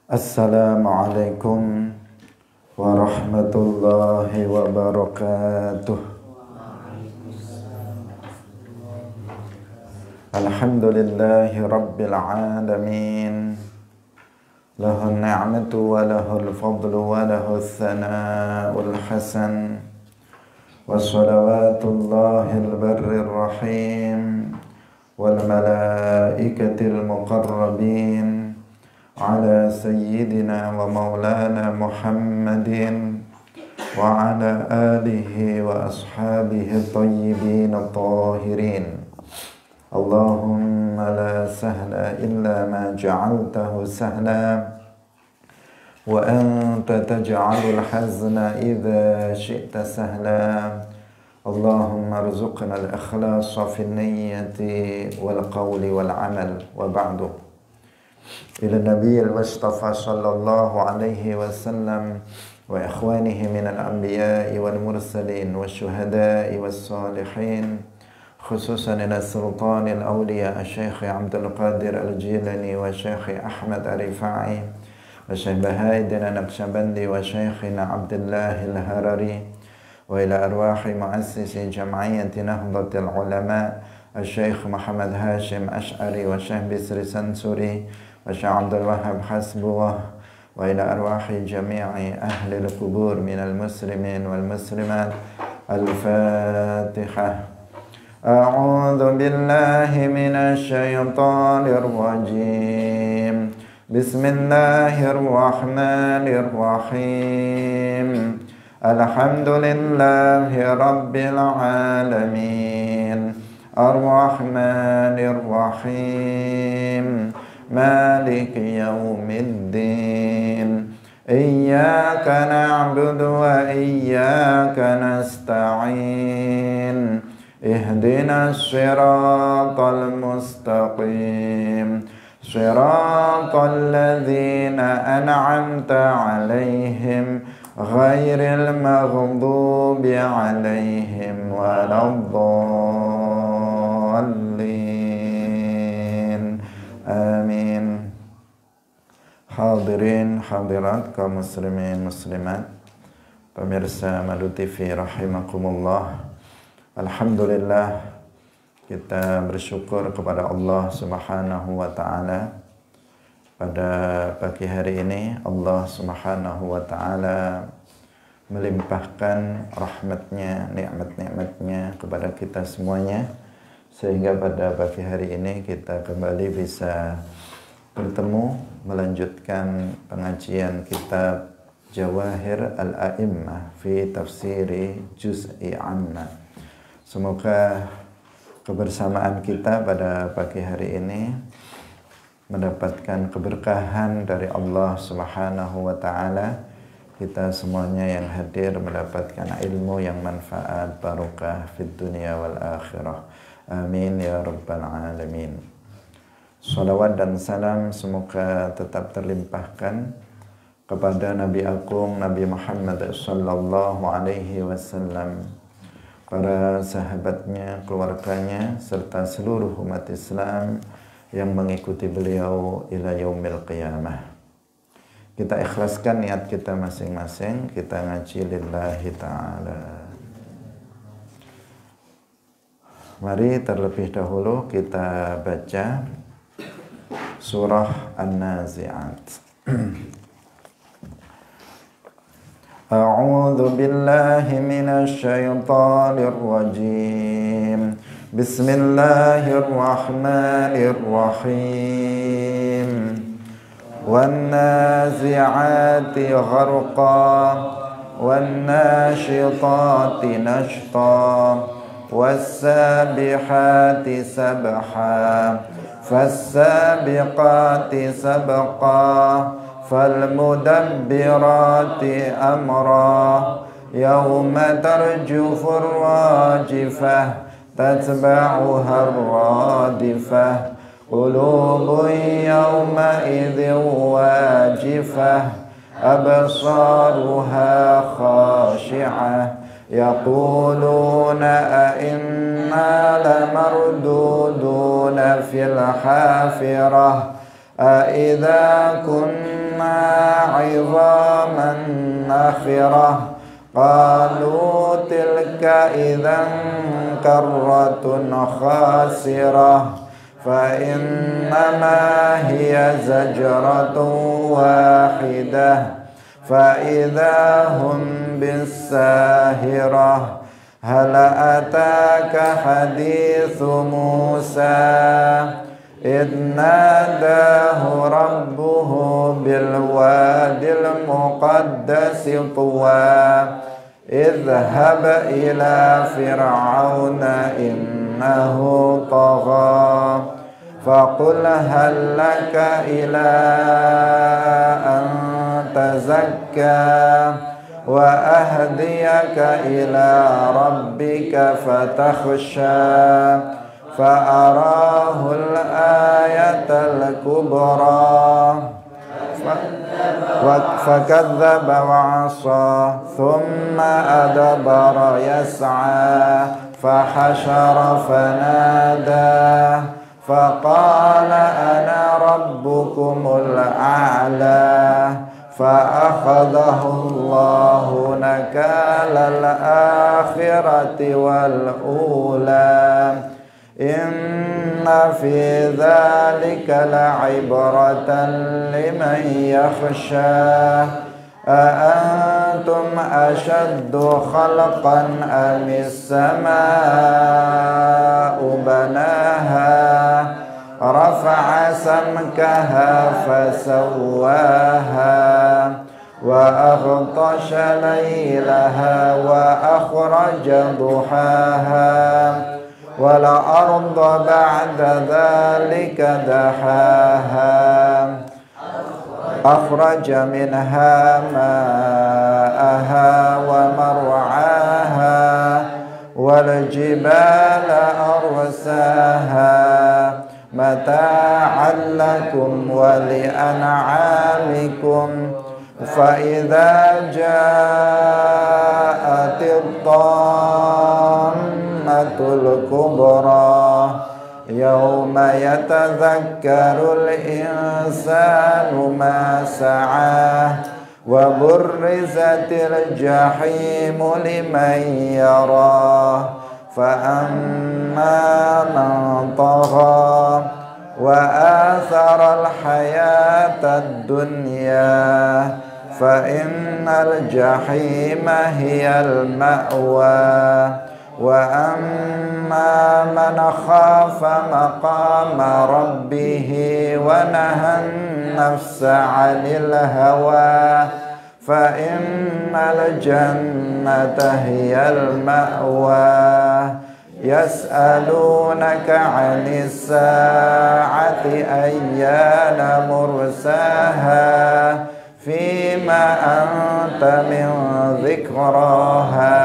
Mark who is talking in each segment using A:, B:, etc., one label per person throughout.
A: Assalamualaikum warahmatullahi wabarakatuh. Alhamdulillahi rabbil alamin. Lahun ni'matu wa lahul fadlu wa lahul thana'ul hasan. Wa salawatullahil barrir rahim wal malaikatil muqarrabin ala sayyidina wa maulana Muhammadin wa ala alihi wa ashabihi tayyibin tahirin. Allahumma la sahla illa ma ja'altahu sahla wa anta taj'alul hazna idha syi'ta sahla. Allahumma arzuqna al-ikhlasa fi niyyati wal qawli wal amal wa ba'du. Ila Nabi al-Mustafa sallallahu alaihi wasallam wa ikhwanihi minal anbiya'i wal mursalin wa syuhada'i was salihin, khususan ila sultanil awliya Syekh Abdul Qadir al-Jilani wa Syekh Ahmad al-Rifai wa Syekh Bahaidin al-Naqsyabandi wa Syekhina Abdullah al-Harari wa ila arwahi muassisi jam'iyyati Nahdlatul Ulama Syekh Muhammad Hashim Ash'ari wa Syekh Bisri Sansuri wa Syekh Abdul Wahab Hasbullah wa ila arwahi jami'i ahli al-qubur minal muslimin wal muslimat. Al-Fatihah. A'udzu billahi minasy syaithanir rajim. Bismillahirrahmanirrahim. Alhamdulillahi rabbil alamin. Ar-Rahmanir Rahim. Maliki yaumiddin. Iyyaka na'budu wa iyyaka nasta'in. Ihdinas siratal mustaqim. Siratal ladzina an'amta 'alaihim ghairil maghdubi 'alaihim waladdallin. Amin. Hadirin hadirat kaum muslimin muslimat, pemirsa Madu TV rahimakumullah. Alhamdulillah, kita bersyukur kepada Allah Subhanahu wa taala. Pada pagi hari ini Allah Subhanahu wa taala melimpahkan rahmatnya, nikmat-nikmatnya kepada kita semuanya, sehingga pada pagi hari ini kita kembali bisa bertemu melanjutkan pengajian kitab Jawahir Al-A'immah fi Tafsiri Juz'i Amma. Semoga kebersamaan kita pada pagi hari ini mendapatkan keberkahan dari Allah Subhanahu wa taala. Kita semuanya yang hadir mendapatkan ilmu yang manfaat, barokah fid dunya wal akhirah. Amin ya rabbal alamin. Salawat dan salam semoga tetap terlimpahkan kepada Nabi Agung Nabi Muhammad sallallahu alaihi wasallam, para sahabatnya, keluarganya, serta seluruh umat Islam yang mengikuti beliau ila yaumil qiyamah. Kita ikhlaskan niat kita masing-masing, kita ngaji lillahi ta'ala. Mari terlebih dahulu kita baca surah An-Nazi'at. A'udzu billahi minasy syaithanir rajim. Bismillahirrahmanirrahim. Wan-nazi'ati gharqa wan-nashitati nashta was-sabihati sabha fas-sabiqati sabqa falmudabbirati amra yawma tarjufur rajifah tatba'uha ar-radifah qulubun yawma idzin wajifah absaruha khashi'ah yaquluna a'inna lamarduduna fil hafirah أَإِذَا كُنَّا عظاما نخرة قالوا تلك إذا كرة خاسرة فإنما هي زجرة واحدة فإذا هم بالساهرة هل أتاك حديث موسى إذ ناداه ربه بالواد المقدس طوى اذهب إلى فرعون إنه طغى فقل هل لك إلى أن تزكى وأهديك إلى ربك فتخشى فأراه الآية الكبرى فكذب وعصى ثم أدبر يسعى فحشر فنادى فقال أنا ربكم الأعلى فأخذه الله نكال الآخرة والأولى إن في ذلك لعبرة لمن يخشى أأنتم أشد خلقا أم السماء بناها رفع سمكها فسواها وأغطش ليلها وأخرج ضحاها والأرض بعد ذلك دحاها أخرج منها ماءها ومرعاها والجبال أرساها متاعا لكم ولأنعامكم فإذا جاءت الطامة الكبرى يوم يتذكر الإنسان ما سعى وبرزت الجحيم لمن يراه فأما من طغى وآثر الحياة الدنيا فإن الجحيم هي المأوى وأما من خاف مقام ربه ونهى النفس عن الهوى فإن الجنة هي المأوى يسألونك عن الساعة أيان مرساها فيما أنت من ذكراها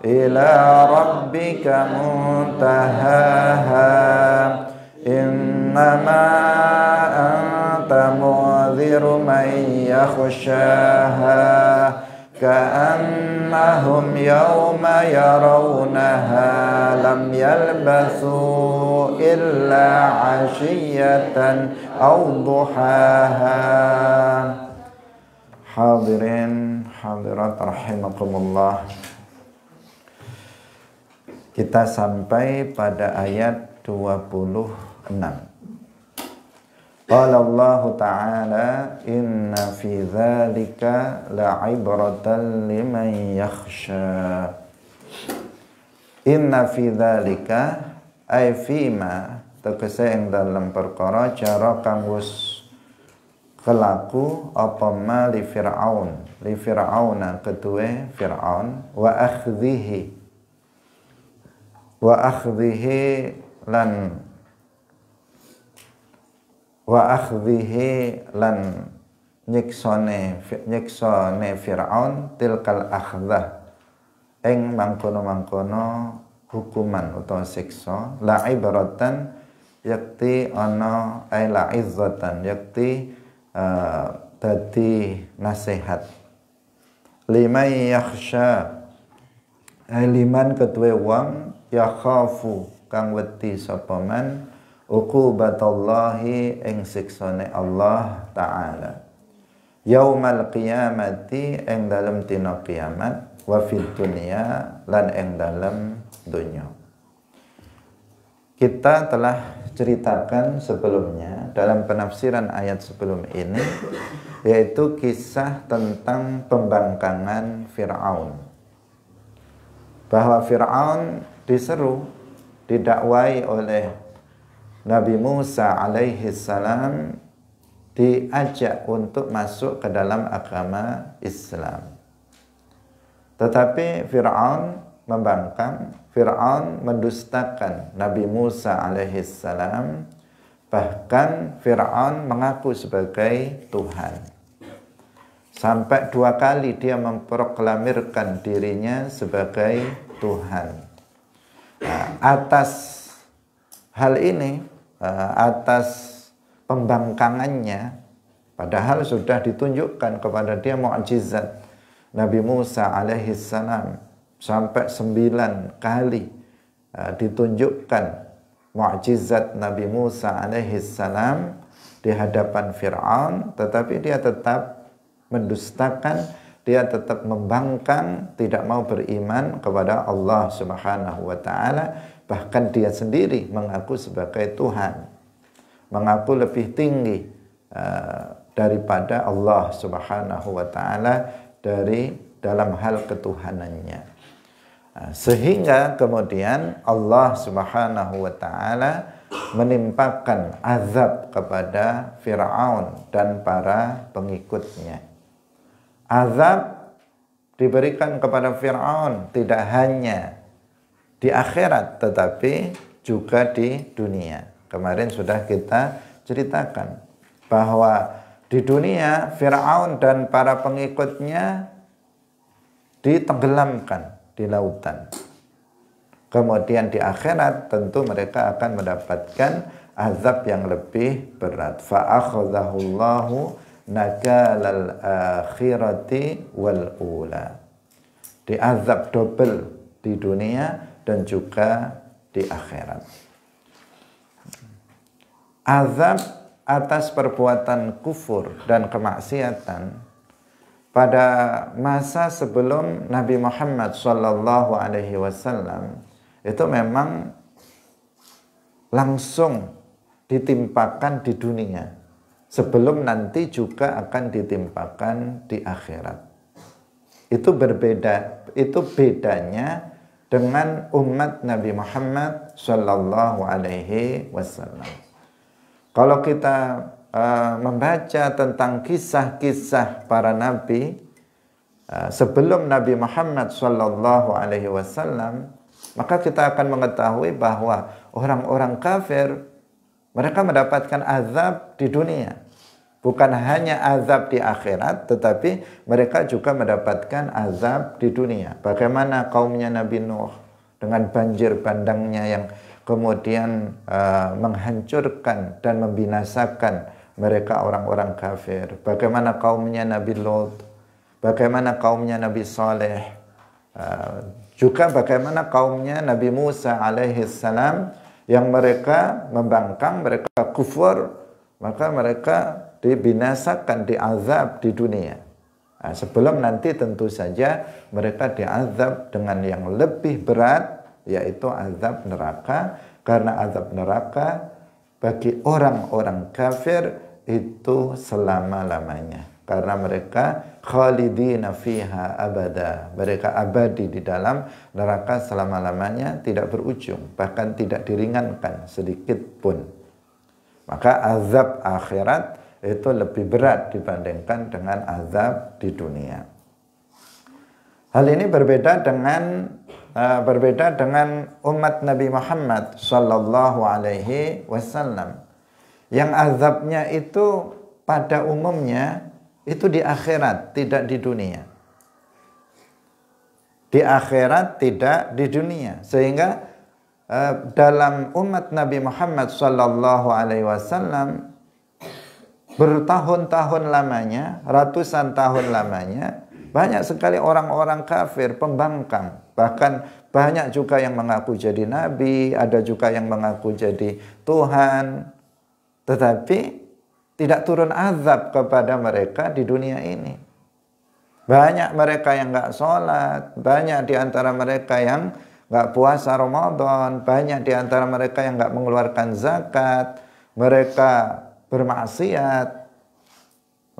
A: إلى ربك منتهاها إنما أنت منذر من يخشاها كأنهم يوم يرونها لم يلبثوا إلا عشية أو ضحاها. Hadirin hadirat rahimakumullah. Kita sampai pada ayat 26. Qala Allah Ta'ala inna fi dzalika la'ibratan liman yakhsha. Inna fi dzalika ay fima tegese ing dalam perkara cara kang wis kelaku apa ma li fir'auna kedue fir'aun wa akhdhihi lan nyiksane fir'aun tilkal akhdhah ing mangkono-mangkono hukuman utawa siksa la ibaratan yakti ana ay la izzatan yakti dadi nasihat liman yakhsha ay liman kedue wong yakhafu kang wedi sapa man uqubatallahi ing siksane Allah Ta'ala yaumal qiyamati ing dalem dina kiamat, wa fid dunya lan ing dalem dunya. Kita telah ceritakan sebelumnya dalam penafsiran ayat sebelum ini, yaitu kisah tentang pembangkangan Fir'aun. Bahwa Fir'aun diseru, didakwai oleh Nabi Musa alaihi salam, diajak untuk masuk ke dalam agama Islam. Tetapi Fir'aun membangkang, Fir'aun mendustakan Nabi Musa alaihi salam, bahkan Fir'aun mengaku sebagai Tuhan. Sampai 2 kali dia memproklamirkan dirinya sebagai Tuhan. Nah, atas hal ini, atas pembangkangannya, padahal sudah ditunjukkan kepada dia mukjizat Nabi Musa alaihi salam, sampai 9 kali ditunjukkan mukjizat Nabi Musa alaihi salam di hadapan Fir'aun, tetapi dia tetap mendustakan, dia tetap membangkang, tidak mau beriman kepada Allah Subhanahu wa taala, bahkan dia sendiri mengaku sebagai Tuhan, mengaku lebih tinggi daripada Allah Subhanahu wa taala dalam hal ketuhanannya. Sehingga kemudian Allah Subhanahu wa taala menimpakan azab kepada Fir'aun dan para pengikutnya. Azab diberikan kepada Fir'aun tidak hanya di akhirat tetapi juga di dunia. Kemarin sudah kita ceritakan bahwa di dunia Fir'aun dan para pengikutnya ditenggelamkan di lautan. Kemudian di akhirat tentu mereka akan mendapatkan azab yang lebih berat. Fa'akhadhahullahu nakalal akhirati wal ula. Diazab double di dunia dan juga di akhirat. Azab atas perbuatan kufur dan kemaksiatan pada masa sebelum Nabi Muhammad sallallahu alaihi wasallam itu memang langsung ditimpakan di dunia, sebelum nanti juga akan ditimpakan di akhirat. Itu berbeda, itu bedanya dengan umat Nabi Muhammad sallallahu alaihi wasallam. Kalau kita membaca tentang kisah-kisah para nabi sebelum Nabi Muhammad sallallahu alaihi wasallam, maka kita akan mengetahui bahwa orang-orang kafir mereka mendapatkan azab di dunia. Bukan hanya azab di akhirat, tetapi mereka juga mendapatkan azab di dunia. Bagaimana kaumnya Nabi Nuh dengan banjir bandangnya yang kemudian menghancurkan dan membinasakan mereka orang-orang kafir. Bagaimana kaumnya Nabi Lot, bagaimana kaumnya Nabi Saleh, juga bagaimana kaumnya Nabi Musa alaihi salam yang mereka membangkang, mereka kufur, maka mereka dibinasakan, diazab di dunia. Nah, sebelum nanti tentu saja mereka diazab dengan yang lebih berat, yaitu azab neraka, karena azab neraka bagi orang-orang kafir itu selama-lamanya, karena mereka khalidina fiha abada, mereka abadi di dalam neraka selama-lamanya, tidak berujung, bahkan tidak diringankan sedikit pun. Maka azab akhirat itu lebih berat dibandingkan dengan azab di dunia. Hal ini berbeda dengan umat Nabi Muhammad sallallahu alaihi wasallam, yang azabnya itu pada umumnya itu di akhirat, tidak di dunia. Di akhirat, tidak di dunia. Sehingga dalam umat Nabi Muhammad sallallahu alaihi wasallam bertahun-tahun lamanya, ratusan tahun lamanya, banyak sekali orang-orang kafir pembangkang. Bahkan banyak juga yang mengaku jadi nabi, ada juga yang mengaku jadi Tuhan. Tetapi tidak turun azab kepada mereka di dunia ini. Banyak mereka yang nggak sholat, banyak di antara mereka yang nggak puasa Ramadan, banyak di antara mereka yang nggak mengeluarkan zakat, mereka bermaksiat,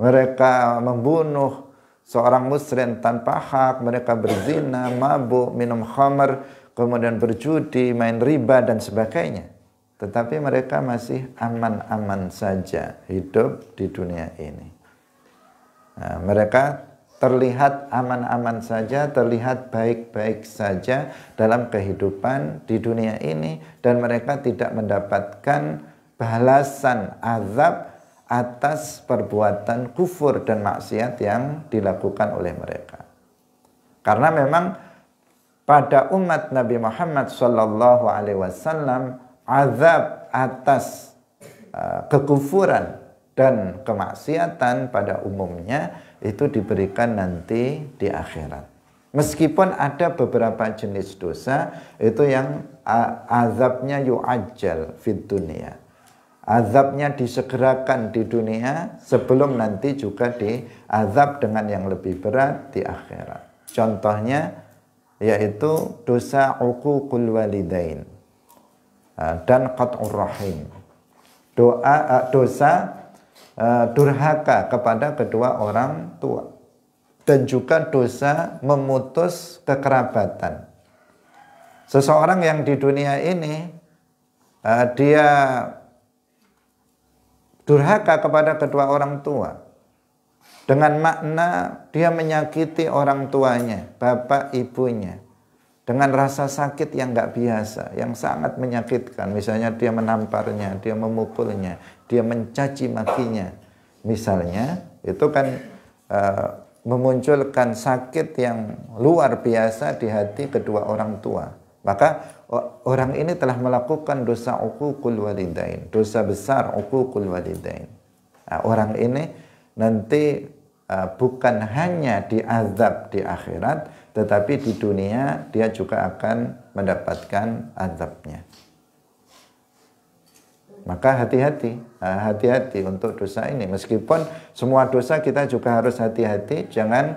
A: mereka membunuh seorang muslim tanpa hak, mereka berzina, mabuk, minum khamr, kemudian berjudi, main riba dan sebagainya. Tetapi mereka masih aman-aman saja hidup di dunia ini. Nah, mereka terlihat aman-aman saja, terlihat baik-baik saja dalam kehidupan di dunia ini, dan mereka tidak mendapatkan balasan azab atas perbuatan kufur dan maksiat yang dilakukan oleh mereka. Karena memang pada umat Nabi Muhammad SAW, azab atas kekufuran dan kemaksiatan pada umumnya itu diberikan nanti di akhirat. Meskipun ada beberapa jenis dosa itu yang azabnya yu'ajjal fid dunia. Azabnya disegerakan di dunia sebelum nanti juga diazab dengan yang lebih berat di akhirat. Contohnya yaitu dosa uququl walidain dan qat'ur rahim. Dosa durhaka kepada kedua orang tua, dan juga dosa memutus kekerabatan. Seseorang yang di dunia ini dia durhaka kepada kedua orang tua dengan makna dia menyakiti orang tuanya, bapak ibunya, dengan rasa sakit yang nggak biasa, yang sangat menyakitkan. Misalnya dia menamparnya, dia memukulnya, dia mencaci makinya. Misalnya itu kan memunculkan sakit yang luar biasa di hati kedua orang tua. Maka orang ini telah melakukan dosa uququl walidain, dosa besar uququl walidain. Nah, orang ini nanti bukan hanya diazab di akhirat, tetapi di dunia dia juga akan mendapatkan azabnya. Maka hati-hati untuk dosa ini. Meskipun semua dosa kita juga harus hati-hati, jangan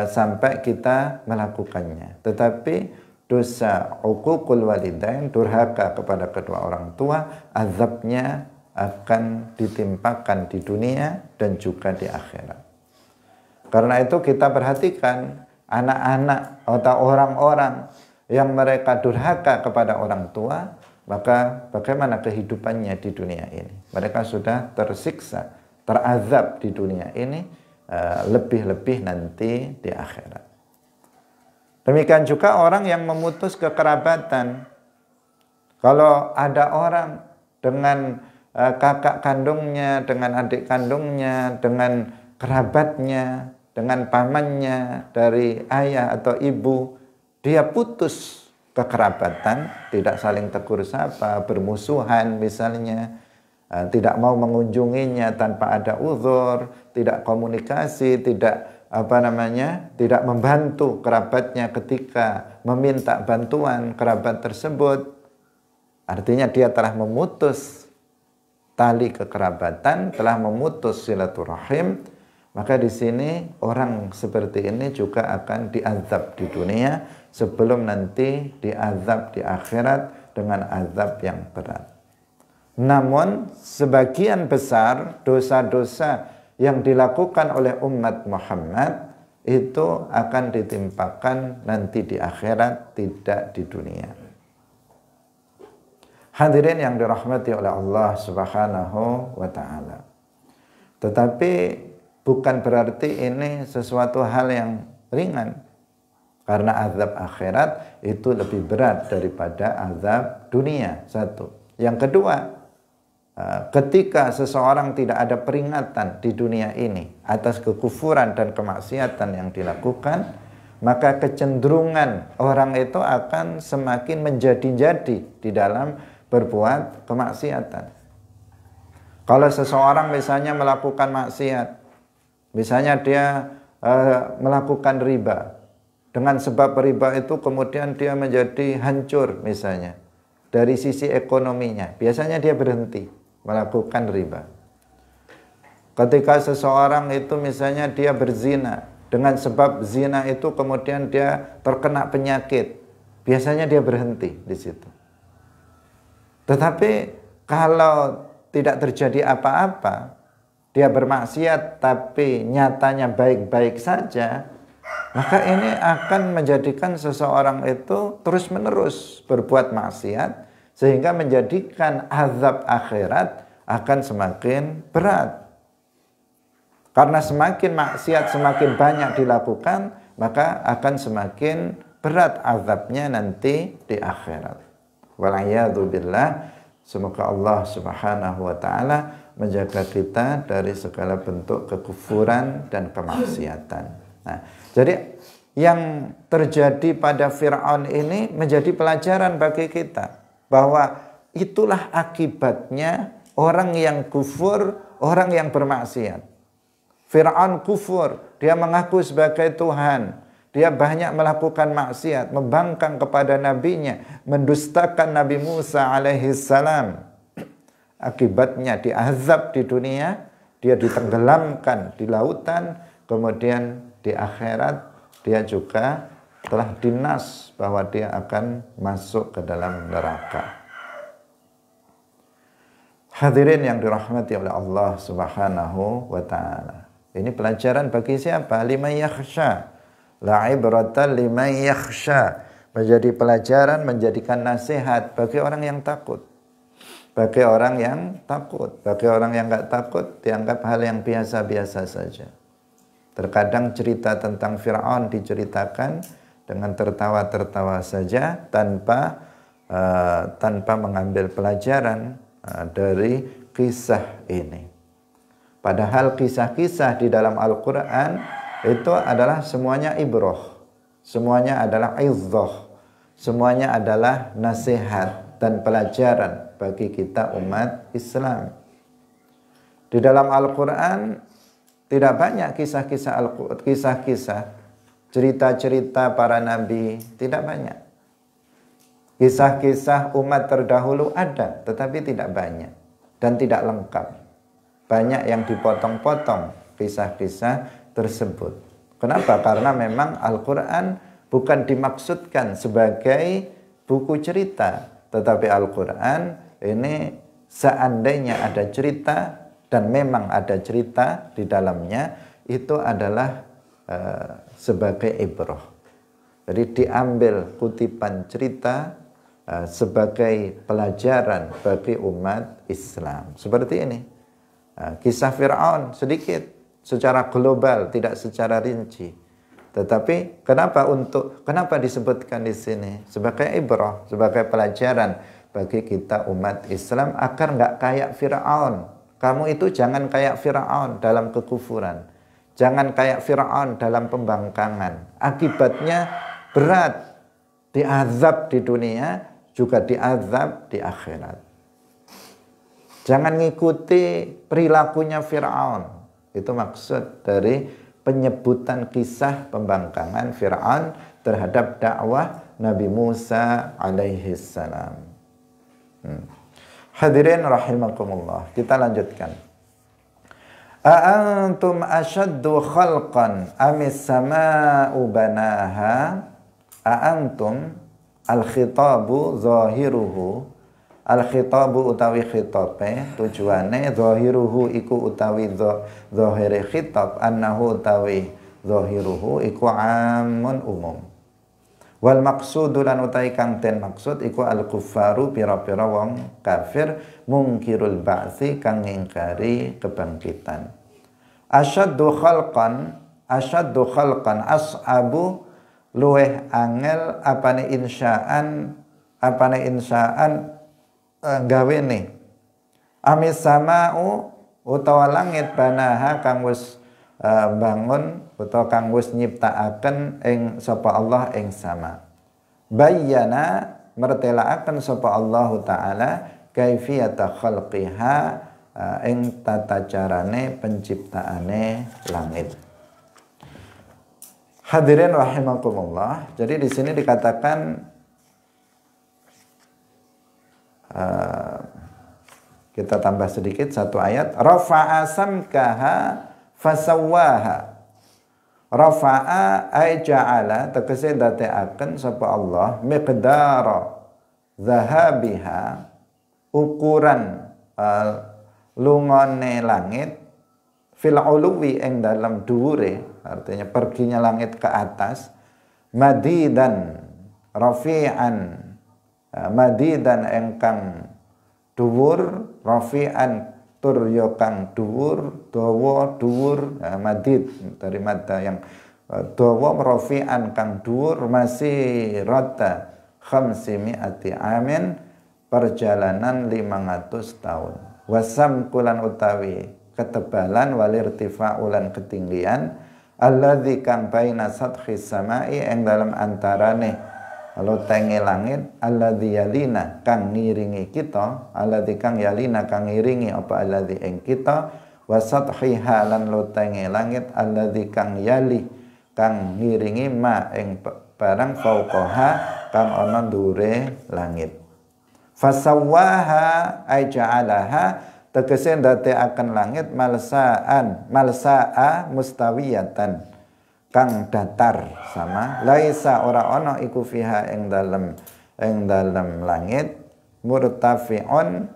A: sampai kita melakukannya. Tetapi dosa uququl walidain, durhaka kepada kedua orang tua, azabnya akan ditimpakan di dunia dan juga di akhirat. Karena itu kita perhatikan anak-anak atau orang-orang yang mereka durhaka kepada orang tua, maka bagaimana kehidupannya di dunia ini? Mereka sudah tersiksa, terazab di dunia ini, lebih-lebih nanti di akhirat. Demikian juga orang yang memutus kekerabatan. Kalau ada orang dengan kakak kandungnya, dengan adik kandungnya, dengan kerabatnya, dengan pamannya dari ayah atau ibu, dia putus kekerabatan, tidak saling tegur sapa, bermusuhan misalnya, tidak mau mengunjunginya tanpa ada uzur, tidak komunikasi, tidak tidak membantu kerabatnya ketika meminta bantuan kerabat tersebut. Artinya dia telah memutus tali kekerabatan, telah memutus silaturahim. Maka di sini orang seperti ini juga akan diazab di dunia sebelum nanti diazab di akhirat dengan azab yang berat. Namun sebagian besar dosa-dosa yang dilakukan oleh umat Muhammad itu akan ditimpakan nanti di akhirat, tidak di dunia. Hadirin yang dirahmati oleh Allah Subhanahu wa ta'ala. Tetapi bukan berarti ini sesuatu hal yang ringan, karena azab akhirat itu lebih berat daripada azab dunia. Satu. Yang kedua, ketika seseorang tidak ada peringatan di dunia ini atas kekufuran dan kemaksiatan yang dilakukan, maka kecenderungan orang itu akan semakin menjadi-jadi di dalam berbuat kemaksiatan. Kalau seseorang misalnya melakukan maksiat, misalnya dia melakukan riba, dengan sebab riba itu kemudian dia menjadi hancur misalnya dari sisi ekonominya, biasanya dia berhenti melakukan riba. Ketika seseorang itu misalnya dia berzina, dengan sebab zina itu kemudian dia terkena penyakit, biasanya dia berhenti di situ. Tetapi kalau tidak terjadi apa-apa, dia bermaksiat tapi nyatanya baik-baik saja, maka ini akan menjadikan seseorang itu terus-menerus berbuat maksiat, sehingga menjadikan azab akhirat akan semakin berat. Karena semakin maksiat semakin banyak dilakukan, maka akan semakin berat azabnya nanti di akhirat. Wal'iyadzubillah. Semoga Allah Subhanahu wa ta'ala menjaga kita dari segala bentuk kekufuran dan kemaksiatan. Nah, jadi yang terjadi pada Fir'aun ini menjadi pelajaran bagi kita, bahwa itulah akibatnya orang yang kufur, orang yang bermaksiat. Fir'aun kufur, dia mengaku sebagai Tuhan, dia banyak melakukan maksiat, membangkang kepada nabinya, mendustakan Nabi Musa alaihi salam. Akibatnya diazab di dunia, dia ditenggelamkan di lautan, kemudian di akhirat dia juga telah dinas bahwa dia akan masuk ke dalam neraka. Hadirin yang dirahmati oleh Allah Subhanahu wa ta'ala. Ini pelajaran bagi siapa? Liman yakhsha. La ibratan liman yakhsha. Menjadi pelajaran, menjadikan nasihat bagi orang yang takut. Bagi orang yang takut. Bagi orang yang enggak takut, dianggap hal yang biasa-biasa saja. Terkadang cerita tentang Fir'aun diceritakan dengan tertawa-tertawa saja, tanpa mengambil pelajaran dari kisah ini. Padahal kisah-kisah di dalam Al-Quran itu adalah semuanya ibrah, semuanya adalah izzah, semuanya adalah nasihat dan pelajaran bagi kita umat Islam. Di dalam Al-Quran tidak banyak kisah-kisah, cerita-cerita para nabi, tidak banyak. Kisah-kisah umat terdahulu ada, tetapi tidak banyak dan tidak lengkap. Banyak yang dipotong-potong kisah-kisah tersebut. Kenapa? Karena memang Al-Quran bukan dimaksudkan sebagai buku cerita, tetapi Al-Quran ini seandainya ada cerita, dan memang ada cerita di dalamnya, itu adalah sebagai ibrah. Jadi diambil kutipan cerita sebagai pelajaran bagi umat Islam. Seperti ini. Kisah Fir'aun sedikit secara global, tidak secara rinci. Tetapi kenapa disebutkan di sini? Sebagai ibrah, sebagai pelajaran bagi kita umat Islam agar nggak kayak Fir'aun. Kamu itu jangan kayak Fir'aun dalam kekufuran. Jangan kayak Fir'aun dalam pembangkangan. Akibatnya berat. Diazab di dunia, juga diazab di akhirat. Jangan ngikuti perilakunya Fir'aun. Itu maksud dari penyebutan kisah pembangkangan Fir'aun terhadap dakwah Nabi Musa alaihi salam. Hadirin rahimakumullah. Kita lanjutkan. A'antum ashaddu khalqan amis sama'u banaha. A'antum al-khitabu zahiruhu. Al-khitabu utawi khitabe tujuane zahiruhu iku utawi zahire khitab, annahu utawi zahiruhu iku amun umum. Wal maqsudu lan utawi kang den maksud iku al-kuffaru pira-pira wong kafir mungkirul ba'tsi kang ngingkari kebangkitan. Asyaddu khalqan as'abu luweh angel apane insaan gawene. Amis sama'u utawa langit banaha kang wis bangun utawa kang wis nyiptakaken ing sapa Allah ing sama. Bayyana mertelaaken sapa Allah taala kaifiyata khalqiha ing tata carane penciptaane langit. Hadirin rahimakumullah. Jadi di sini dikatakan Kita tambah sedikit satu ayat. Rafa'a samkaha fasawwaha. Rafa'a ay ja'ala tegese dadekaken sapa Allah miqdara zahabiha ukuran lungone langit fil uluwi ing dalam dhuwure, artinya perginya langit ke atas, madidan rafi'an, madidan engkang dhuwur, rafi'an tur yo kang dhuwur, dawa dhuwur, madid dari madda yang dawa, rafi'an kang dhuwur, masih rata khamsimi'ati amin, perjalanan 500 tahun. Wasam kulan utawi ketebalan, walirtifa'ulan ketinggian, alladzi kang baina sathis samai ing dalam antarane lotenge langit, alladzi yalina kang ngiringi kita, alladzi kang yalina kang ngiringi apa alladzi ing kita, wasathiha lan lotenge langit, alladzi kang yali kang ngiringi ma ing barang fauqaha kang ana ndure langit. Fasawwaha ay ja'alaha tegese ndadekaken langit malsa'a mustawiyatan kang datar sama, laisa ora ana iku fiha ing dalem langit murtafi'un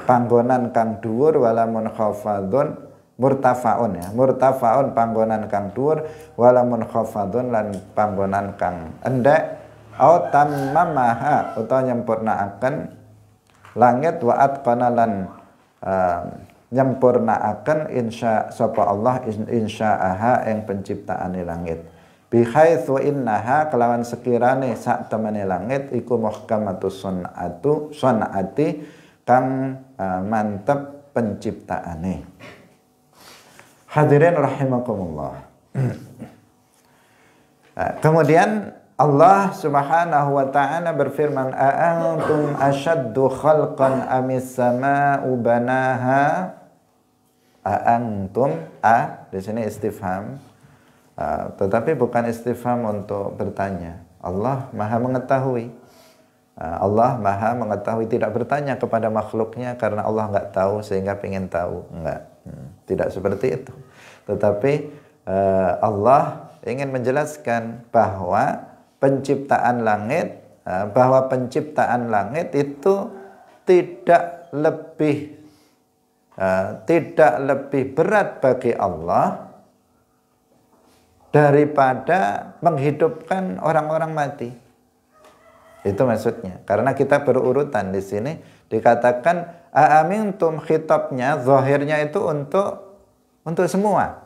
A: panggonan kang dhuwur, wala munkhafadun murtafa'un ya, murtafa'un panggonan kang dhuwur, wala munkhafadun lan panggonan kang endek, au tammamaha utawa nyempurnaaken langit, wa atqana lan nyempurnaaken insya sapa Allah insya'aha ing penciptaane langit, bi haitsu innaha kelawan sekirane sak temene langit iku muhkamatus sun'ati kang mantep penciptaane. Hadirin rahimakumullah. Kemudian Allah Subhanahu wa ta'ala berfirman, a'antum asyaddu khalqan amis sama'u banaha. A'antum, di sini istifham, tetapi bukan istifham untuk bertanya. Allah Maha mengetahui. Allah Maha mengetahui, tidak bertanya kepada makhluknya karena Allah enggak tahu sehingga pengen tahu. Enggak. Tidak seperti itu. Tetapi Allah ingin menjelaskan bahwa penciptaan langit itu tidak lebih berat bagi Allah daripada menghidupkan orang-orang mati. Itu maksudnya. Karena kita berurutan di sini dikatakan aamintum, khitabnya zahirnya itu untuk semua.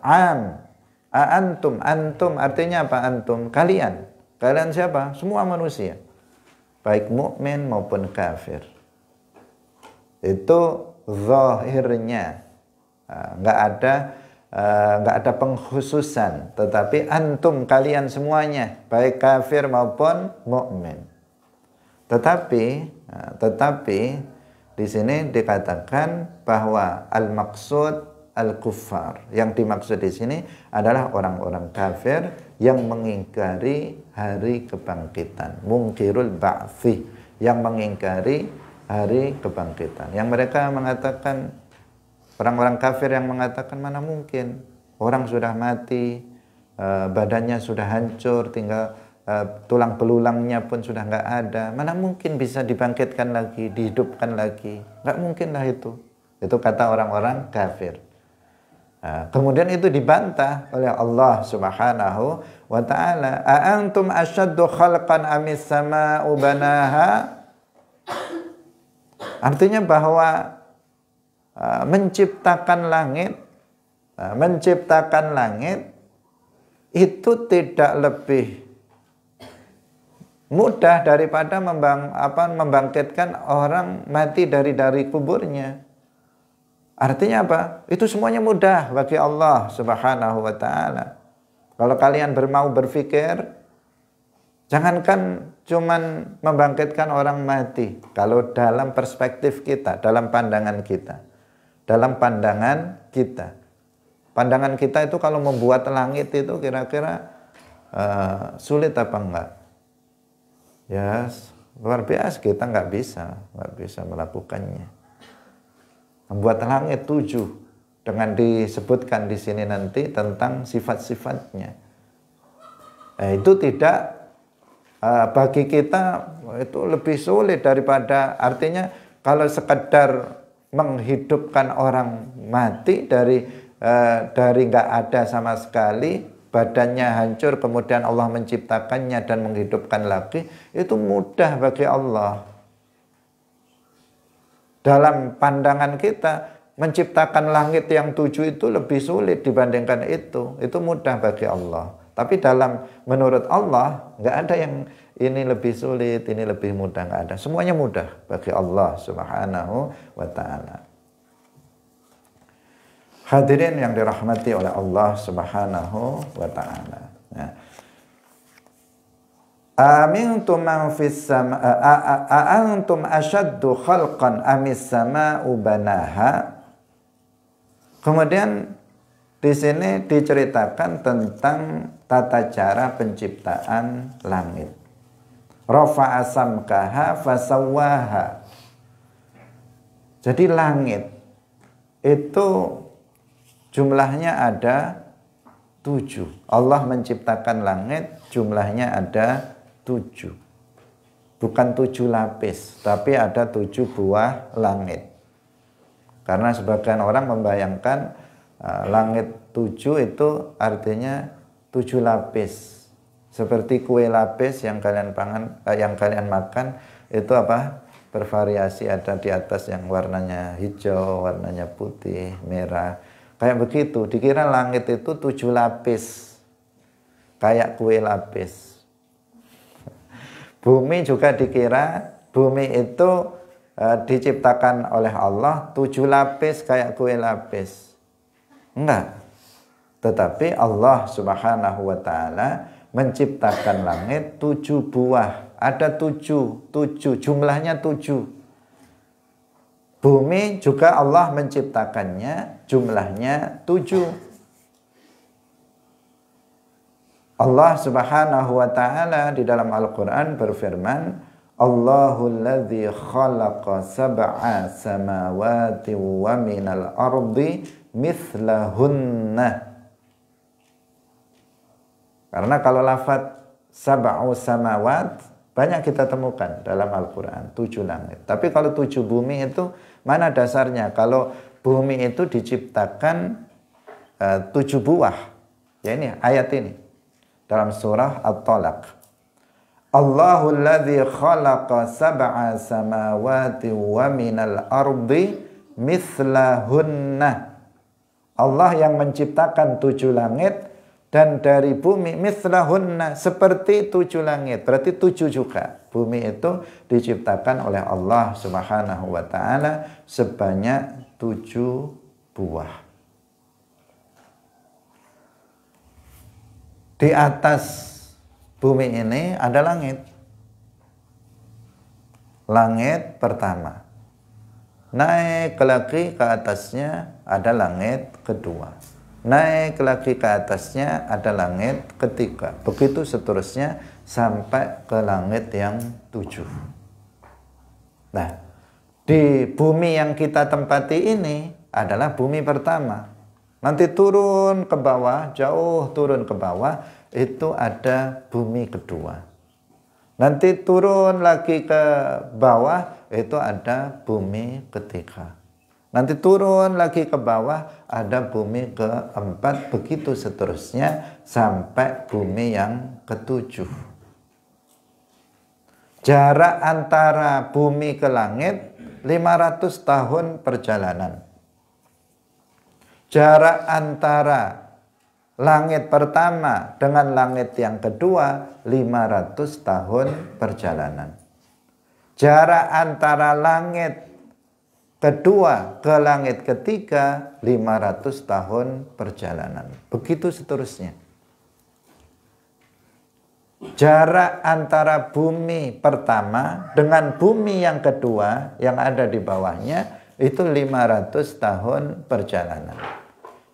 A: Antum artinya apa? Antum, kalian. Kalian siapa? Semua manusia. Baik mukmin maupun kafir. Itu zahirnya. Enggak ada pengkhususan, tetapi antum, kalian semuanya, baik kafir maupun mukmin. Tetapi di sini dikatakan bahwa al-maqsud al-kuffar. Yang dimaksud di sini adalah orang-orang kafir yang mengingkari hari kebangkitan, mungkirul ba'thi, yang mengingkari hari kebangkitan. Yang mereka mengatakan, orang-orang kafir yang mengatakan, mana mungkin orang sudah mati, badannya sudah hancur, tinggal tulang belulangnya pun sudah nggak ada, mana mungkin bisa dibangkitkan lagi, dihidupkan lagi, nggak mungkin lah itu. Itu kata orang-orang kafir. Kemudian itu dibantah oleh Allah Subhanahu wa ta'ala. A'antum asyaddu khalqan amis sama'u banaha. Artinya bahwa menciptakan langit itu tidak lebih mudah daripada membangkitkan orang mati dari kuburnya. Artinya apa? Itu semuanya mudah bagi Allah Subhanahu wa ta'ala. Kalau kalian mau berpikir, jangankan cuman membangkitkan orang mati. Kalau dalam perspektif kita, dalam pandangan kita. Pandangan kita itu kalau membuat langit itu kira-kira sulit apa enggak? Ya, luar biasa, kita nggak bisa melakukannya. Membuat langit 7 dengan disebutkan di sini nanti tentang sifat-sifatnya. Itu tidak bagi kita itu lebih sulit daripada, artinya kalau sekedar menghidupkan orang mati dari nggak ada sama sekali, badannya hancur, kemudian Allah menciptakannya dan menghidupkan lagi, itu mudah bagi Allah. Dalam pandangan kita, menciptakan langit yang 7 itu lebih sulit dibandingkan itu mudah bagi Allah. Tapi menurut Allah, nggak ada yang ini lebih sulit, ini lebih mudah, nggak ada. Semuanya mudah bagi Allah Subhanahu wa ta'ala. Hadirin yang dirahmati oleh Allah Subhanahu wa ta'ala. Nah. Amintum man fis sama antum ashaddu khalqan amis sama'u banaha. Kemudian di sini diceritakan tentang tata cara penciptaan langit. Rafa'a samkaha fasawwaha. Jadi langit itu jumlahnya ada 7. Allah menciptakan langit jumlahnya ada 7. Bukan 7 lapis, tapi ada 7 buah langit. Karena sebagian orang membayangkan langit 7 itu artinya 7 lapis. Seperti kue lapis yang kalian makan itu apa? Bervariasi, ada di atas yang warnanya hijau, warnanya putih, merah. Kayak begitu, dikira langit itu 7 lapis. Kayak kue lapis. Bumi juga dikira, bumi itu diciptakan oleh Allah 7 lapis kayak kue lapis. Enggak. Tetapi Allah Subhanahu wa ta'ala menciptakan langit 7 buah. Ada 7, jumlahnya 7. Bumi juga Allah menciptakannya, jumlahnya 7. Allah Subhanahu wa ta'ala di dalam Al-Quran berfirman, Allahul ladzi khalaqa sab'a samawati wa minal ardi mithlahunna. Karena kalau lafaz sab'u samawat banyak kita temukan dalam Al-Quran, 7 langit. Tapi kalau 7 bumi itu mana dasarnya? Kalau bumi itu diciptakan 7 buah. Ya ini ayat ini dalam surah At-Talaq. Allahul ladzi khalaqa sab'a samawati wa minal ardi mithlahunna. Allah yang menciptakan 7 langit dan dari bumi mithlahunna, seperti 7 langit. Berarti 7 juga. Bumi itu diciptakan oleh Allah Subhanahu wa ta'ala sebanyak 7 buah. Di atas bumi ini ada langit. Langit pertama. Naik lagi ke atasnya ada langit kedua. Naik lagi ke atasnya ada langit ketiga. Begitu seterusnya sampai ke langit yang 7. Nah, di bumi yang kita tempati ini adalah bumi pertama. Nanti turun ke bawah, jauh turun ke bawah, itu ada bumi kedua. Nanti turun lagi ke bawah, itu ada bumi ketiga. Nanti turun lagi ke bawah, ada bumi keempat, begitu seterusnya sampai bumi yang ketujuh. Jarak antara bumi ke langit 500 tahun perjalanan. Jarak antara langit pertama dengan langit yang kedua 500 tahun perjalanan. Jarak antara langit kedua ke langit ketiga 500 tahun perjalanan. Begitu seterusnya. Jarak antara bumi pertama dengan bumi yang kedua yang ada di bawahnya itu 500 tahun perjalanan.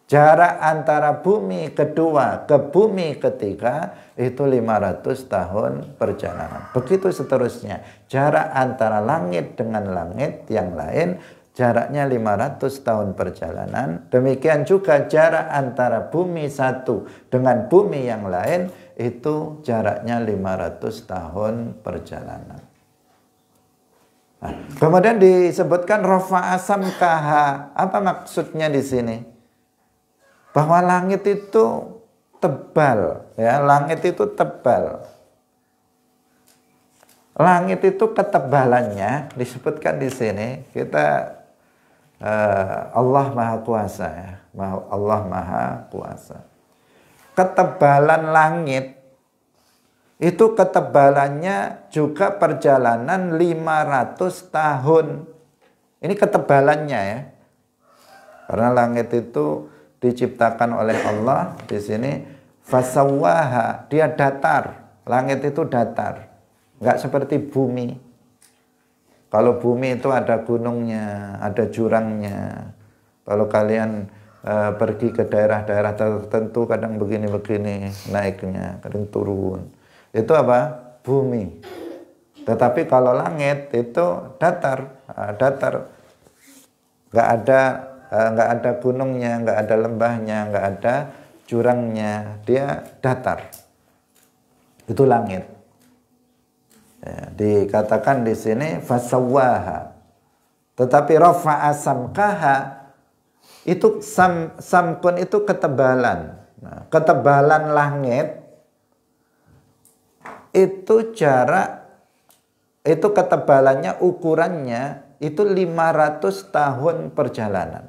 A: Jarak antara bumi kedua ke bumi ketiga itu 500 tahun perjalanan. Begitu seterusnya. Jarak antara langit dengan langit yang lain jaraknya 500 tahun perjalanan. Demikian juga jarak antara bumi satu dengan bumi yang lain itu jaraknya 500 tahun perjalanan. Nah, kemudian disebutkan rafa'a samkaha. Apa maksudnya di sini? Bahwa langit itu tebal, ya, langit itu tebal. Langit itu ketebalannya disebutkan di sini. Allah Maha Kuasa, ya. Allah Maha Kuasa. Ketebalan langit itu ketebalannya juga perjalanan 500 tahun. Ini ketebalannya, ya. Karena langit itu diciptakan oleh Allah di sini fasawwaha, dia datar. Langit itu datar. Enggak seperti bumi. Kalau bumi itu ada gunungnya, ada jurangnya. Kalau kalian pergi ke daerah-daerah tertentu kadang begini-begini naiknya, kadang turun. Itu apa? Bumi. Tetapi kalau langit itu datar, datar. Enggak ada gunungnya, enggak ada lembahnya, enggak ada jurangnya. Dia datar. Itu langit. Ya, dikatakan di sini fasawwaha. Tetapi rafa'a samkaha itu samkun itu ketebalan. Nah, ketebalan langit itu jarak itu ketebalannya ukurannya itu 500 tahun perjalanan.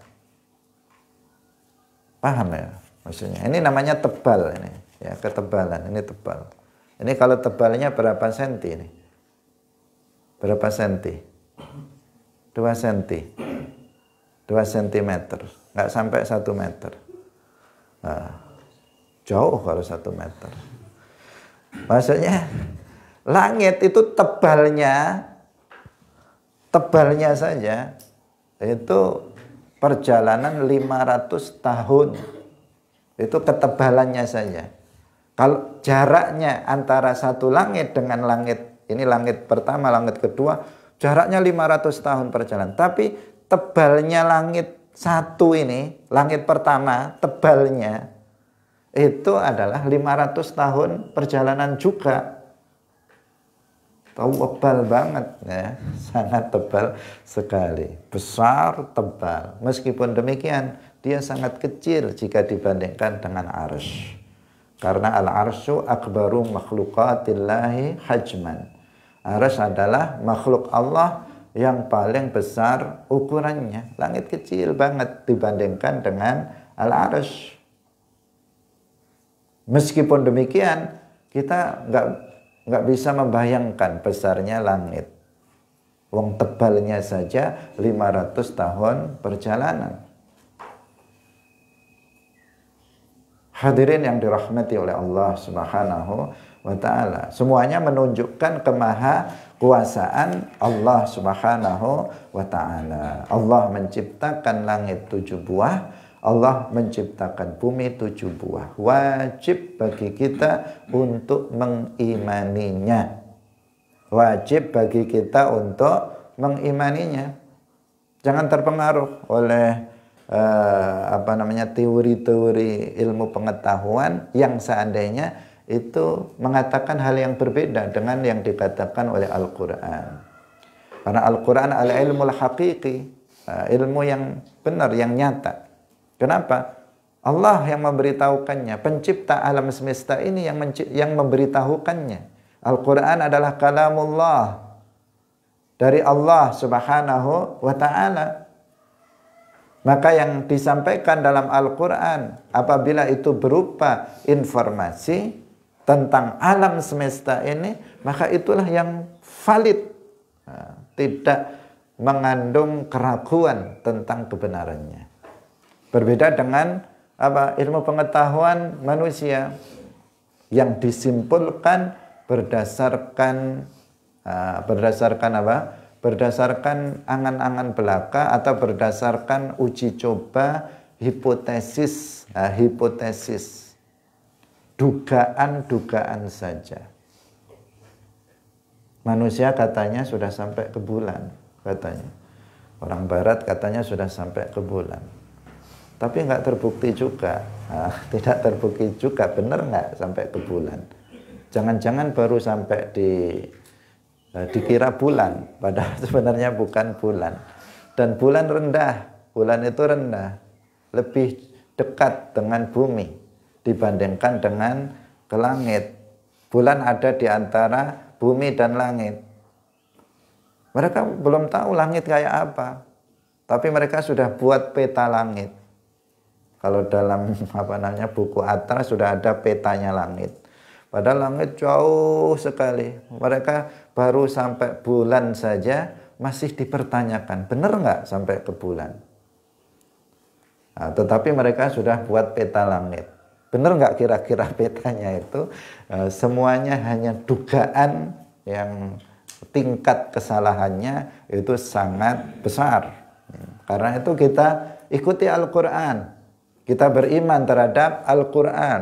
A: Paham ya maksudnya? Ini namanya tebal ini. Ya, ketebalan ini tebal. Ini kalau tebalnya berapa senti ini? Berapa senti? 2 senti. 2 sentimeter. Nggak sampai 1 meter. Nah, jauh kalau 1 meter. Maksudnya langit itu tebalnya saja itu perjalanan 500 tahun. Itu ketebalannya saja. Kalau jaraknya antara satu langit dengan langit, ini langit pertama, langit kedua, jaraknya 500 tahun perjalanan. Tapi tebalnya langit satu ini, langit pertama, tebalnya itu adalah 500 tahun perjalanan juga. Tebal banget ya, sangat tebal sekali. Besar, tebal. Meskipun demikian, dia sangat kecil jika dibandingkan dengan arsy. Karena al-arsyu akbaru makhlukatillahi hajman. Arsy adalah makhluk Allah yang paling besar ukurannya. Langit kecil banget dibandingkan dengan al-arsy. Meskipun demikian, kita nggak bisa membayangkan besarnya langit. Wong tebalnya saja 500 tahun perjalanan. Hadirin yang dirahmati oleh Allah Subhanahu wa ta'ala. Semuanya menunjukkan kemahakuasaan Allah Subhanahu wa ta'ala. Allah menciptakan langit 7 buah, Allah menciptakan bumi 7 buah. Wajib bagi kita untuk mengimaninya. Wajib bagi kita untuk mengimaninya. Jangan terpengaruh oleh teori-teori ilmu pengetahuan yang seandainya itu mengatakan hal yang berbeda dengan yang dikatakan oleh Al-Quran. Karena Al-Quran al-ilmul haqiqi, ilmu yang benar, yang nyata. Kenapa? Allah yang memberitahukannya, pencipta alam semesta ini yang memberitahukannya. Al-Quran adalah kalamullah dari Allah Subhanahu wa ta'ala. Maka yang disampaikan dalam Al-Quran apabila itu berupa informasi tentang alam semesta ini, maka itulah yang valid. Nah, tidak mengandung keraguan tentang kebenarannya. Berbeda dengan ilmu pengetahuan manusia yang disimpulkan berdasarkan berdasarkan angan-angan belaka atau berdasarkan uji coba, hipotesis, dugaan-dugaan saja. Manusia katanya sudah sampai ke bulan, katanya. Orang barat katanya sudah sampai ke bulan. Tapi nggak terbukti juga. Nah, tidak terbukti juga, benar nggak sampai ke bulan. Jangan-jangan baru sampai dikira bulan, padahal sebenarnya bukan bulan. Dan bulan rendah, bulan itu rendah, lebih dekat dengan bumi dibandingkan dengan ke langit. Bulan ada di antara bumi dan langit. Mereka belum tahu langit kayak apa, tapi mereka sudah buat peta langit. Kalau dalam buku Atlas sudah ada petanya langit. Padahal langit jauh sekali. Mereka baru sampai bulan saja masih dipertanyakan, benar nggak sampai ke bulan? Nah, tetapi mereka sudah buat peta langit. Benar nggak kira-kira petanya itu? Semuanya hanya dugaan yang tingkat kesalahannya itu sangat besar. Karena itu kita ikuti Al-Quran. Kita beriman terhadap Al-Quran.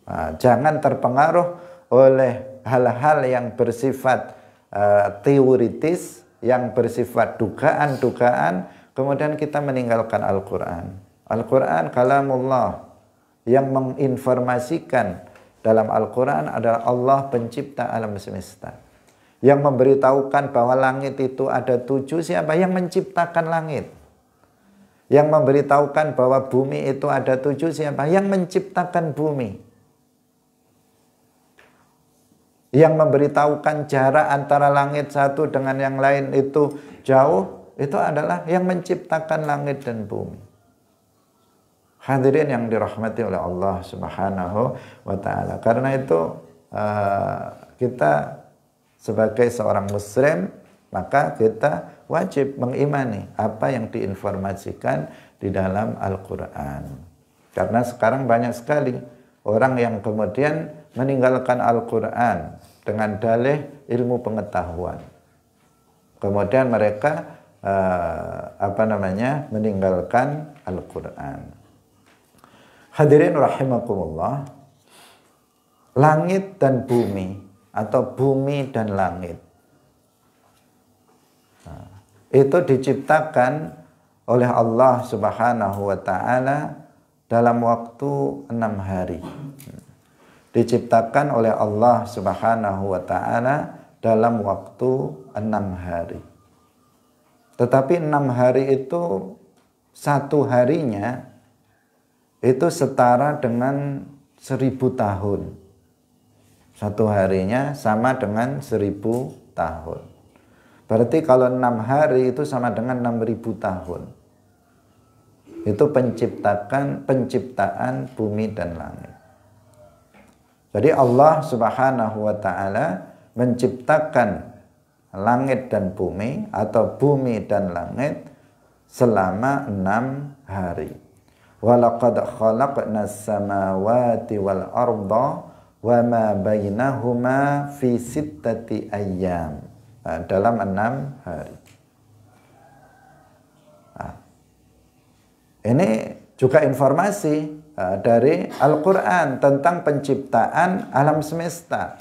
A: Nah, jangan terpengaruh oleh hal-hal yang bersifat teoritis, yang bersifat dugaan-dugaan, kemudian kita meninggalkan Al-Quran. Al-Quran kalamullah. Yang menginformasikan dalam Al-Quran adalah Allah pencipta alam semesta. Yang memberitahukan bahwa langit itu ada 7, siapa? Yang menciptakan langit. Yang memberitahukan bahwa bumi itu ada 7, siapa? Yang menciptakan bumi. Yang memberitahukan jarak antara langit satu dengan yang lain itu jauh, itu adalah yang menciptakan langit dan bumi. Hadirin yang dirahmati oleh Allah Subhanahu wa ta'ala. Karena itu kita sebagai seorang muslim, maka kita wajib mengimani apa yang diinformasikan di dalam Al-Quran. Karena sekarang banyak sekali orang yang kemudian meninggalkan Al-Quran dengan dalih ilmu pengetahuan. Kemudian mereka meninggalkan Al-Quran. Hadirin rahimakumullah, langit dan bumi atau bumi dan langit itu diciptakan oleh Allah Subhanahu wa ta'ala dalam waktu 6 hari. Diciptakan oleh Allah Subhanahu wa ta'ala dalam waktu 6 hari. Tetapi 6 hari itu satu harinya itu setara dengan 1000 tahun. Satu harinya sama dengan 1000 tahun. Berarti kalau 6 hari itu sama dengan 6000 tahun. Itu penciptaan bumi dan langit. Jadi Allah Subhanahu wa ta'ala menciptakan langit dan bumi atau bumi dan langit selama 6 hari. Walaqad khalaqnas samawati wal arda wa ma bainahuma fi sittati ayyam. Dalam 6 hari. Ini juga informasi dari Al-Quran tentang penciptaan alam semesta.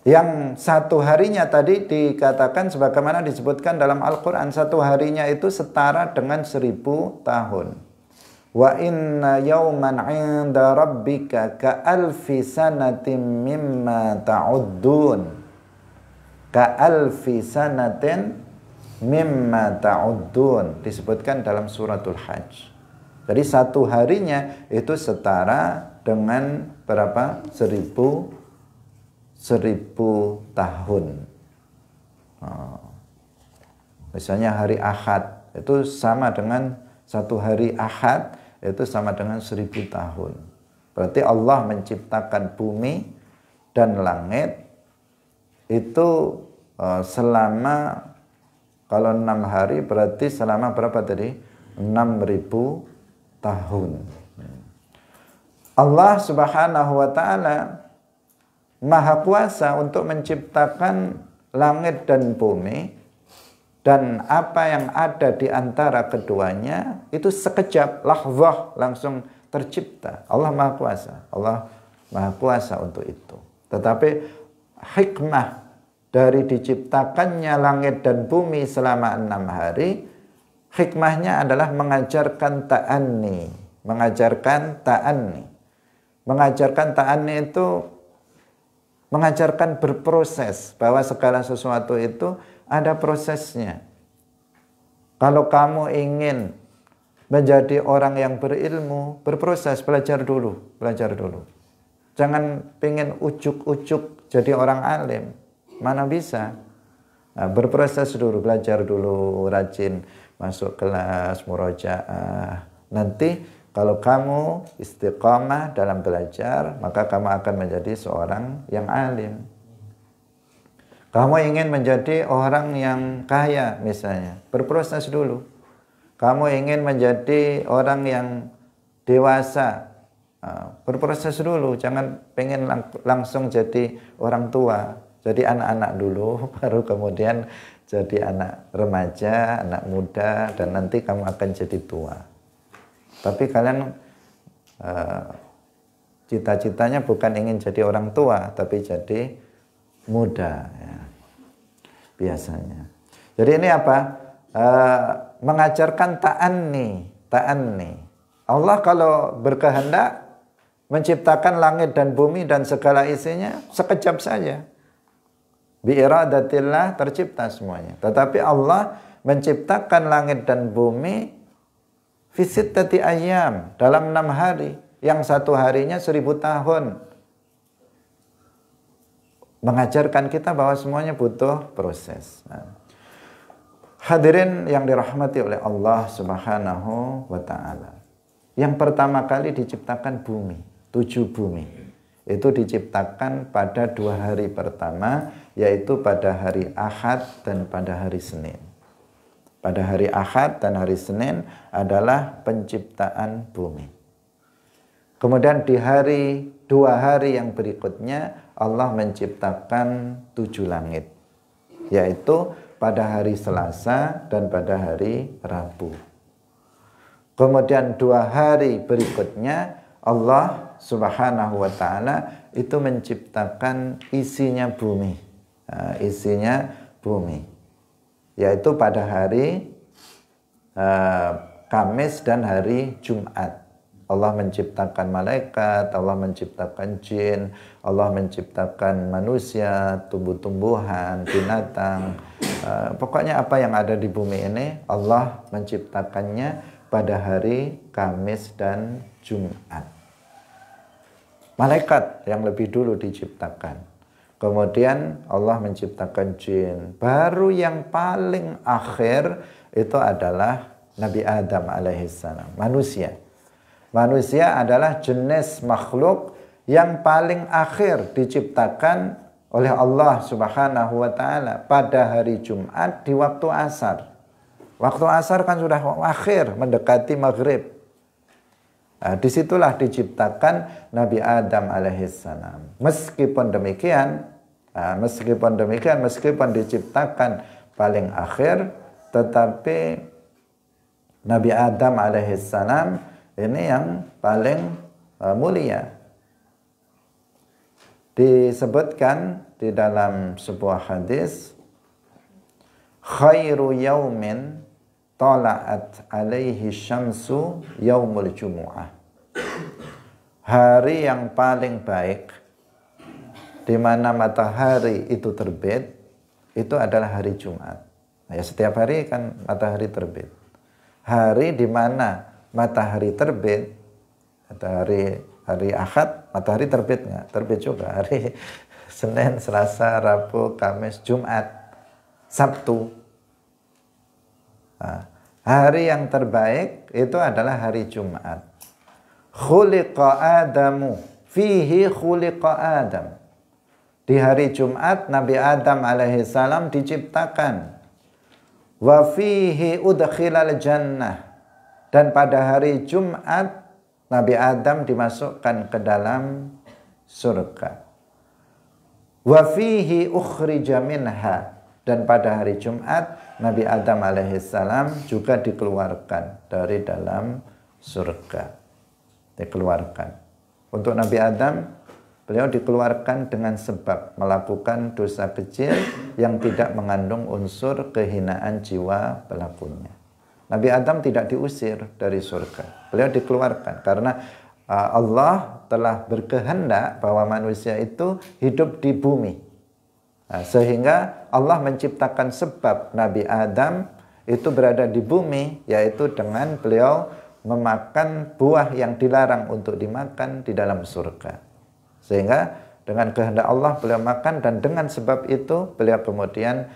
A: Yang satu harinya tadi dikatakan sebagaimana disebutkan dalam Al-Quran, satu harinya itu setara dengan 1000 tahun. Wa inna yawman 'inda rabbika ka'alfi sanatin mimma ta'uddun. Ka'alfi sanatin mimma ta'uddun, disebutkan dalam suratul Hajj. Jadi satu harinya itu setara dengan berapa? 1000 tahun. Misalnya hari Ahad itu sama dengan satu hari Ahad itu sama dengan 1000 tahun. Berarti Allah menciptakan bumi dan langit itu selama, kalau 6 hari berarti selama berapa tadi? 6000 tahun. Allah Subhanahu wa ta'ala Maha kuasa untuk menciptakan langit dan bumi, dan apa yang ada di antara keduanya itu sekejap, lahzah, langsung tercipta. Allah Maha kuasa. Allah Maha kuasa untuk itu. Tetapi hikmah dari diciptakannya langit dan bumi selama 6 hari, hikmahnya adalah mengajarkan ta'anni. Mengajarkan ta'anni. Mengajarkan ta'anni itu mengajarkan berproses, bahwa segala sesuatu itu ada prosesnya. Kalau kamu ingin menjadi orang yang berilmu, berproses, belajar dulu. Jangan pengen ujuk-ujuk jadi orang alim. Mana bisa? Nah, berproses dulu, belajar dulu, rajin masuk kelas, murojaah. Nanti kalau kamu istiqamah dalam belajar, maka kamu akan menjadi seorang yang alim. Kamu ingin menjadi orang yang kaya misalnya, berproses dulu. Kamu ingin menjadi orang yang dewasa, berproses dulu. Jangan pengen langsung jadi orang tua. Jadi anak-anak dulu, baru kemudian jadi anak remaja, anak muda, dan nanti kamu akan jadi tua. Tapi kalian cita-citanya bukan ingin jadi orang tua, tapi jadi muda ya, biasanya. Jadi ini apa? Mengajarkan ta'anni. Allah kalau berkehendak menciptakan langit dan bumi dan segala isinya sekejap saja. Biiradatillah tercipta semuanya. Tetapi Allah menciptakan langit dan bumi fi sittati ayyam, dalam 6 hari, yang 1 harinya 1000 tahun. Mengajarkan kita bahwa semuanya butuh proses. Nah, hadirin yang dirahmati oleh Allah Subhanahu wa taala. Yang pertama kali diciptakan bumi, 7 bumi. Itu diciptakan pada 2 hari pertama, yaitu pada hari Ahad dan pada hari Senin. Pada hari Ahad dan hari Senin adalah penciptaan bumi. Kemudian di 2 hari yang berikutnya Allah menciptakan 7 langit. Yaitu pada hari Selasa dan pada hari Rabu. Kemudian 2 hari berikutnya Allah Subhanahu wa ta'ala itu menciptakan isinya bumi. Isinya bumi. Yaitu pada hari Kamis dan hari Jumat. Allah menciptakan malaikat, Allah menciptakan jin, Allah menciptakan manusia, tumbuh-tumbuhan, binatang. Pokoknya apa yang ada di bumi ini Allah menciptakannya pada hari Kamis dan Jumat. Malaikat yang lebih dulu diciptakan. Kemudian Allah menciptakan jin. Baru yang paling akhir itu adalah Nabi Adam alaihissalam, manusia. Manusia adalah jenis makhluk yang paling akhir diciptakan oleh Allah Subhanahu wa taala pada hari Jumat di waktu asar. Waktu asar kan sudah akhir, mendekati maghrib. Nah, disitulah diciptakan Nabi Adam alaihissalam. Meskipun demikian, meskipun diciptakan paling akhir, tetapi Nabi Adam alaihissalam ini yang paling mulia. Disebutkan di dalam sebuah hadis, khairu yaumin tala'at alaihi syamsu yaumul jumu'ah. Hari yang paling baik di mana matahari itu terbit itu adalah hari Jumat. Nah, ya setiap hari kan matahari terbit. Hari di mana matahari terbit, hari Ahad matahari terbit nggak? Terbit juga. Hari Senin, Selasa, Rabu, Kamis, Jumat, Sabtu. Nah, hari yang terbaik itu adalah hari Jumat. Khuliqa Adamu, fihi khuliqa Adam. Di hari Jumat Nabi Adam alaihissalam diciptakan. Wa fihi udkhilal jannah. Dan pada hari Jumat Nabi Adam dimasukkan ke dalam surga. Wa fihi ukhrija minha. Dan pada hari Jumat Nabi Adam alaihissalam juga dikeluarkan dari dalam surga. Dikeluarkan. Untuk Nabi Adam beliau dikeluarkan dengan sebab melakukan dosa kecil yang tidak mengandung unsur kehinaan jiwa pelakunya. Nabi Adam tidak diusir dari surga. Beliau dikeluarkan karena Allah telah berkehendak bahwa manusia itu hidup di bumi. Sehingga Allah menciptakan sebab Nabi Adam itu berada di bumi, yaitu dengan beliau memakan buah yang dilarang untuk dimakan di dalam surga. Sehingga dengan kehendak Allah beliau makan, dan dengan sebab itu beliau kemudian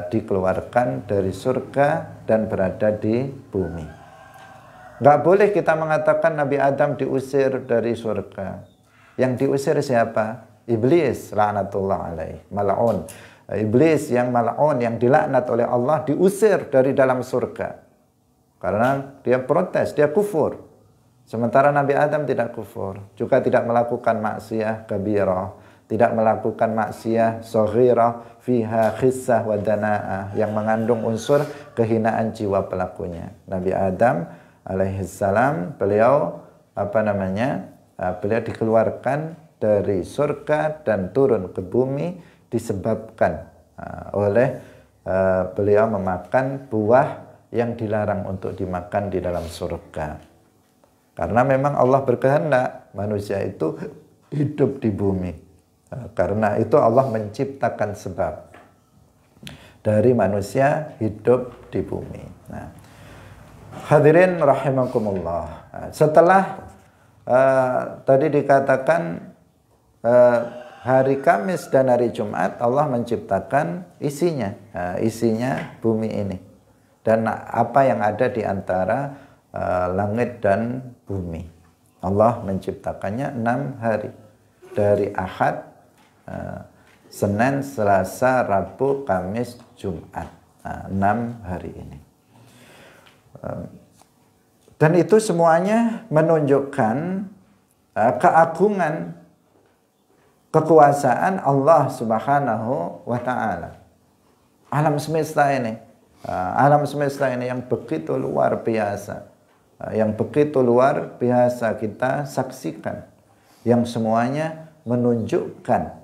A: dikeluarkan dari surga dan berada di bumi. Nggak boleh kita mengatakan Nabi Adam diusir dari surga. Yang diusir siapa? Iblis, laknatullah alaih, mal'un. Iblis yang mal'un, yang dilaknat oleh Allah, diusir dari dalam surga. Karena dia protes, dia kufur. Sementara Nabi Adam tidak kufur, juga tidak melakukan maksiyah kabirah, tidak melakukan maksiyah saghirah fiha khissah wa dana'ah, yang mengandung unsur kehinaan jiwa pelakunya. Nabi Adam alaihissalam, beliau beliau dikeluarkan dari surga dan turun ke bumi disebabkan oleh beliau memakan buah yang dilarang untuk dimakan di dalam surga. Karena memang Allah berkehendak manusia itu hidup di bumi. Karena itu Allah menciptakan sebab dari manusia hidup di bumi. Nah, hadirin rahimakumullah. Setelah tadi dikatakan hari Kamis dan hari Jumat Allah menciptakan isinya, isinya bumi ini. Dan apa yang ada di antara langit dan bumi. Allah menciptakannya 6 hari. Dari Ahad, Senin, Selasa, Rabu, Kamis, Jumat. 6 hari ini. Dan itu semuanya menunjukkan keagungan kekuasaan Allah Subhanahu wa ta'ala. Alam semesta ini. Alam semesta ini yang begitu luar biasa. Yang begitu luar biasa kita saksikan. Yang semuanya menunjukkan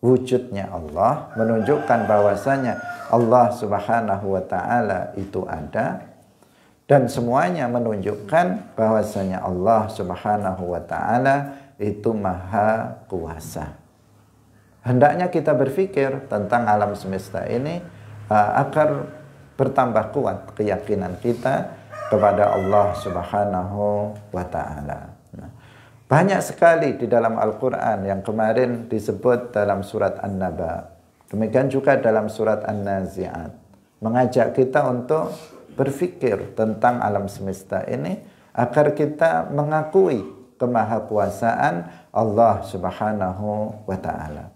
A: wujudnya Allah, menunjukkan bahwasanya Allah Subhanahu wa ta'ala itu ada, dan semuanya menunjukkan bahwasanya Allah Subhanahu wa ta'ala itu maha kuasa. Hendaknya kita berpikir tentang alam semesta ini agar bertambah kuat keyakinan kita kepada Allah Subhanahu wa ta'ala. Banyak sekali di dalam Al-Quran yang kemarin disebut dalam surat An-Naba. Demikian juga dalam surat An-Nazi'at. Mengajak kita untuk berpikir tentang alam semesta ini agar kita mengakui kemahakuasaan Allah Subhanahu wa ta'ala.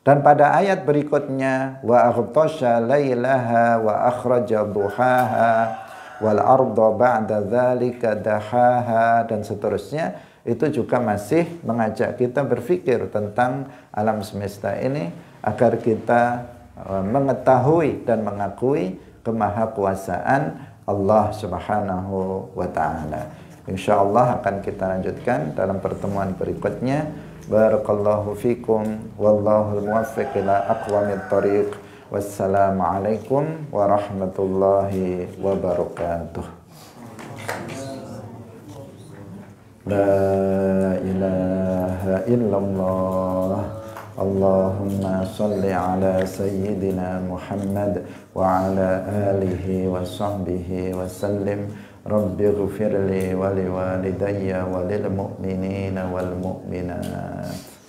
A: Dan pada ayat berikutnya, wa aghtasha lailaha wa akhraja duhaha wal arda ba'da dzalika dahaha, dan seterusnya, itu juga masih mengajak kita berpikir tentang alam semesta ini agar kita mengetahui dan mengakui kemahakuasaan Allah Subhanahu wa ta'ala. Insyaallah akan kita lanjutkan dalam pertemuan berikutnya. Barakallahu fikum wallahul muwaffiq ila aqwamit thariq. Wassalamualaikum warahmatullahi wabarakatuh. La ilaha illallah. Allahumma salli ala sayyidina Muhammad wa ala alihi wa sahbihi wa sallim. Rabbi ghfirli wa liwalidayya wa lil mu'minina wal mu'minat.